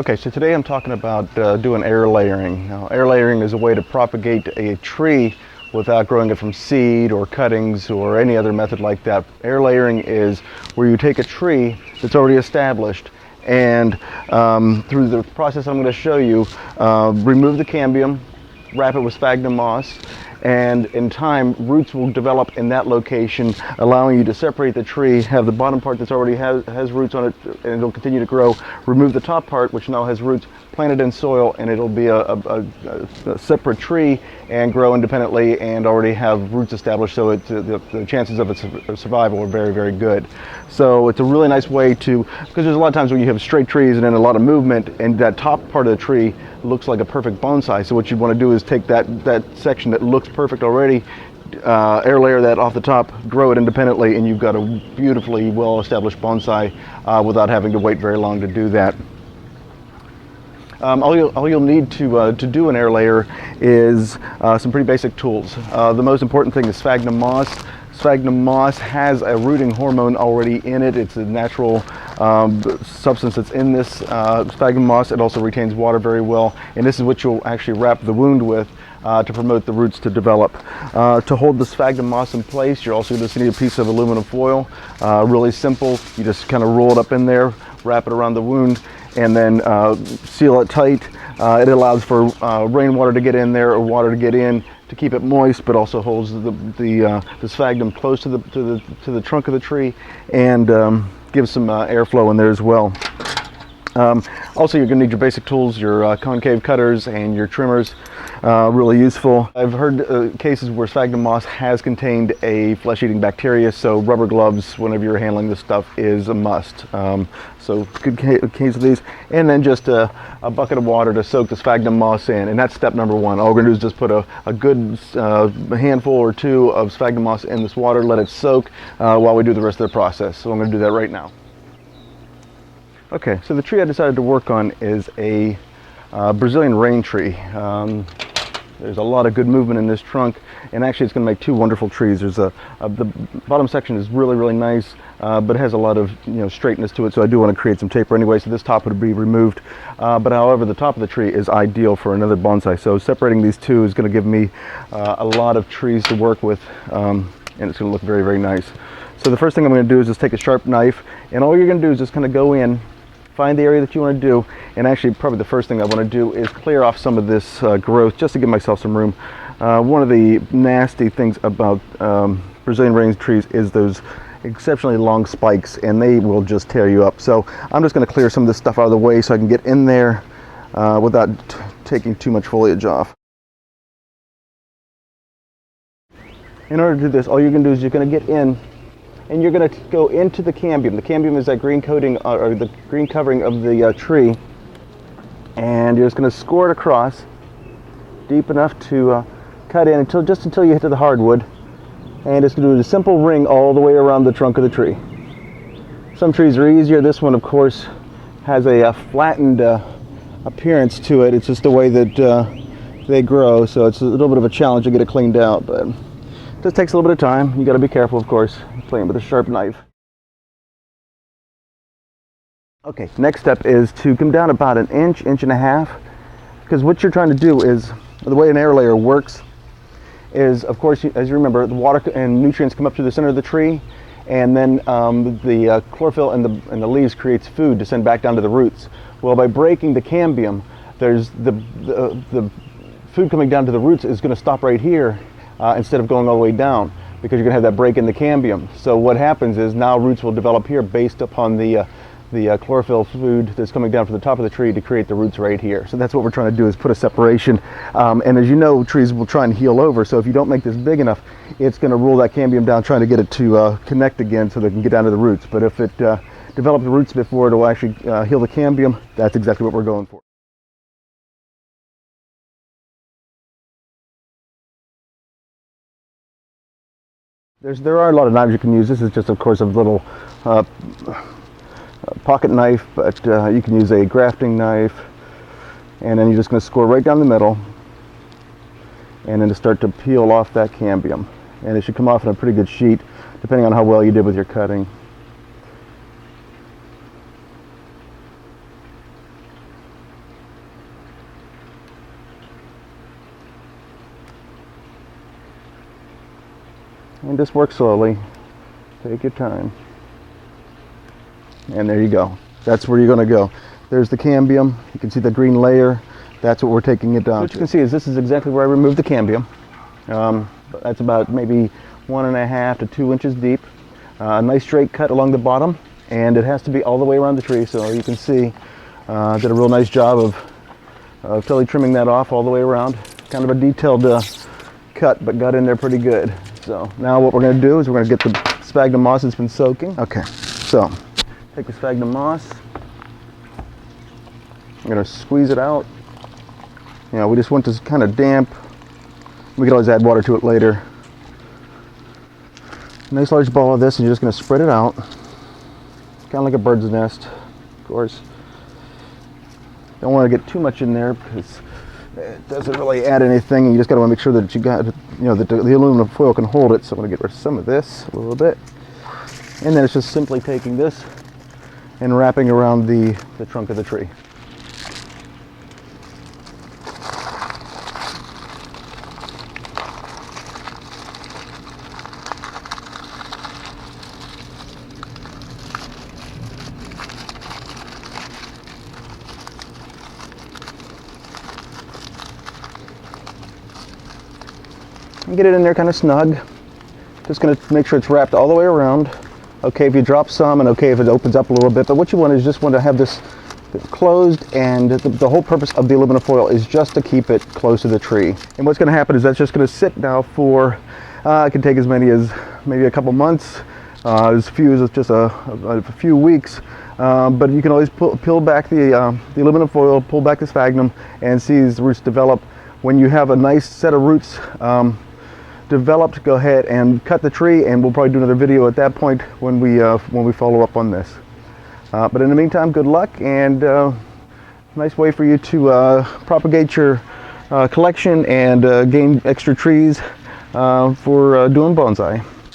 Okay, so today I'm talking about doing air layering. Now, air layering is a way to propagate a tree without growing it from seed or cuttings or any other method like that. Air layering is where you take a tree that's already established and through the process I'm going to show you, remove the cambium, wrap it with sphagnum moss, and in time roots will develop in that location, allowing you to separate the tree, have the bottom part that's already has roots on it and it'll continue to grow, remove the top part which now has roots, plant it in soil, and it'll be a separate tree and grow independently and already have roots established, so the chances of its survival are very, very good. So it's a really nice way to, because there's a lot of times when you have straight trees and then a lot of movement and that top part of the tree looks like a perfect bonsai. So what you want to do is take that section that looks perfect already, air layer that off the top, grow it independently, and you've got a beautifully well established bonsai without having to wait very long to do that. All you'll need to do an air layer is some pretty basic tools. The most important thing is sphagnum moss. Sphagnum moss has a rooting hormone already in it. It's a natural substance that's in this sphagnum moss. It also retains water very well, and this is what you'll actually wrap the wound with to promote the roots to develop. To hold the sphagnum moss in place, you're also going to need a piece of aluminum foil. Really simple. You just kind of roll it up in there, wrap it around the wound, and then seal it tight. It allows for rainwater to get in there or water to get in to keep it moist, but also holds the sphagnum close to the trunk of the tree and gives some airflow in there as well. Also, you're going to need your basic tools, your concave cutters and your trimmers. Really useful. I've heard cases where sphagnum moss has contained a flesh-eating bacteria, so rubber gloves whenever you're handling this stuff is a must. So good case of these, and then just a bucket of water to soak the sphagnum moss in, and that's step number one. All we're going to do is just put a good handful or two of sphagnum moss in this water, let it soak while we do the rest of the process. So I'm going to do that right now. Okay, so the tree I decided to work on is a Brazilian Raintree. There's a lot of good movement in this trunk, and actually it's going to make two wonderful trees. There's the bottom section is really, really nice, but it has a lot of straightness to it, so I do want to create some taper anyway, so this top would be removed. But however, the top of the tree is ideal for another bonsai, so separating these two is going to give me a lot of trees to work with, and it's going to look very, very nice. So the first thing I'm going to do is just take a sharp knife, and all you're going to do is just kind of go in, find the area that you want to do, and actually probably the first thing I want to do is clear off some of this growth just to give myself some room. One of the nasty things about Brazilian Raintrees is those exceptionally long spikes, and they will just tear you up. So I'm just going to clear some of this stuff out of the way so I can get in there without taking too much foliage off. In order to do this, all you're going to do is you're going to get in, and you're going to go into the cambium. The cambium is that green coating or the green covering of the tree, and you're just going to score it across deep enough to cut in just until you hit to the hardwood, and it's going to do a simple ring all the way around the trunk of the tree. Some trees are easier. This one, of course, has a flattened appearance to it. It's just the way that they grow, so it's a little bit of a challenge to get it cleaned out, but it just takes a little bit of time. You got to be careful, of course, playing with a sharp knife. Okay, next step is to come down about an inch, inch and a half, because what you're trying to do is, the way an air layer works is, of course, as you remember, the water and nutrients come up to the center of the tree, and then the chlorophyll and the leaves creates food to send back down to the roots. Well, by breaking the cambium, there's the food coming down to the roots is going to stop right here instead of going all the way down, because you're going to have that break in the cambium. So what happens is now roots will develop here based upon the chlorophyll food that's coming down from the top of the tree to create the roots right here. So that's what we're trying to do, is put a separation. And as you know, trees will try and heal over, so if you don't make this big enough, it's going to roll that cambium down, trying to get it to connect again so they can get down to the roots. But if it develops the roots before it will actually heal the cambium, that's exactly what we're going for. There are a lot of knives you can use. This is just, of course, a little pocket knife, but you can use a grafting knife, and then you're just going to score right down the middle, and then to start to peel off that cambium. And it should come off in a pretty good sheet, depending on how well you did with your cutting. And just work slowly. Take your time. And there you go. That's where you're going to go. There's the cambium. You can see the green layer. That's what we're taking it down. What you can see is this is exactly where I removed the cambium. That's about maybe 1.5 to 2 inches deep. A nice straight cut along the bottom, and it has to be all the way around the tree. So you can see, did a real nice job of totally trimming that off all the way around. Kind of a detailed cut, but got in there pretty good. So now what we're going to do is we're going to get the sphagnum moss that's been soaking. Okay, so take the sphagnum moss. I'm going to squeeze it out. You know, we just want this kind of damp. We can always add water to it later. Nice large ball of this, and you're just going to spread it out. Kind of like a bird's nest, of course. Don't want to get too much in there because it doesn't really add anything. And you just got to make sure that you got, you know, that the aluminum foil can hold it. So I'm going to get rid of some of this a little bit. And then it's just simply taking this and wrapping around the trunk of the tree. And get it in there kind of snug. Just going to make sure it's wrapped all the way around. Okay if you drop some, and okay if it opens up a little bit, but what you want is just want to have this closed, and the whole purpose of the aluminum foil is just to keep it close to the tree. And what's going to happen is that's just going to sit now for, it can take as many as maybe a couple months, as few as just a few weeks. But you can always peel back the aluminum foil, pull back the sphagnum, and see these roots develop. When you have a nice set of roots developed, go ahead and cut the tree, and we'll probably do another video at that point when we follow up on this. But in the meantime, good luck, and nice way for you to propagate your collection and gain extra trees for doing bonsai.